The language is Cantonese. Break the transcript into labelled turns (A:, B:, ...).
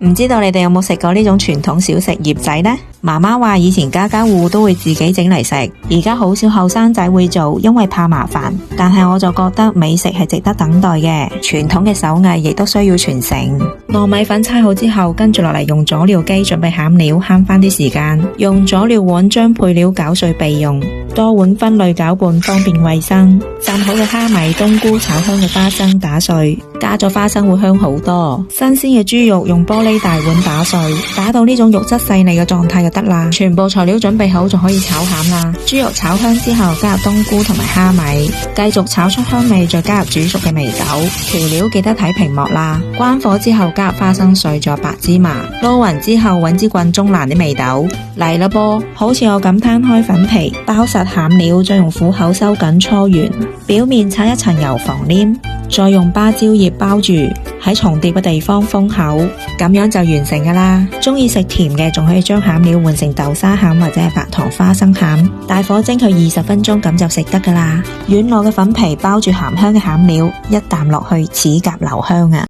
A: 唔知道你哋有冇食過呢種傳統小食葉仔呢？媽媽話以前家家戶戶都會自己整嚟食，而家好少後生仔會做，因為怕麻煩。但係我就覺得美食係值得等待嘅，傳統嘅手藝亦都需要傳承。糯米粉搓好之後，跟住落嚟用佐料機準備餡料，慳翻啲時間。用佐料碗將配料攪碎備用，多碗分類攪拌方便衛生。浸好嘅蝦米、冬菇、炒香嘅花生打碎，加咗花生會香好多。新鮮嘅豬肉用玻璃大碗打碎，打到呢種肉質細膩嘅狀態就得啦。全部材料準備好，就可以炒餡啦。豬肉炒香之後，加入冬菇同埋蝦米，繼續炒出香味，再加入煮熟嘅眉豆。調料記得睇屏幕啦。關火之後加入花生碎，仲有白芝麻，撈勻之後揾支棍中爛啲眉豆。嚟啦噃，好似我咁攤開粉皮，包實餡料，再用虎口收緊搓圓，表面擦一層油防黏，再用芭蕉葉包住，喺重疊嘅地方封口，咁樣就完成噶啦。中意食甜嘅，仲可以將餡料換成豆沙餡或者係白糖花生餡，大火蒸佢20分鐘，咁就食得噶啦。軟糯嘅粉皮包住鹹香嘅餡料，一啖落去齒頰留香啊！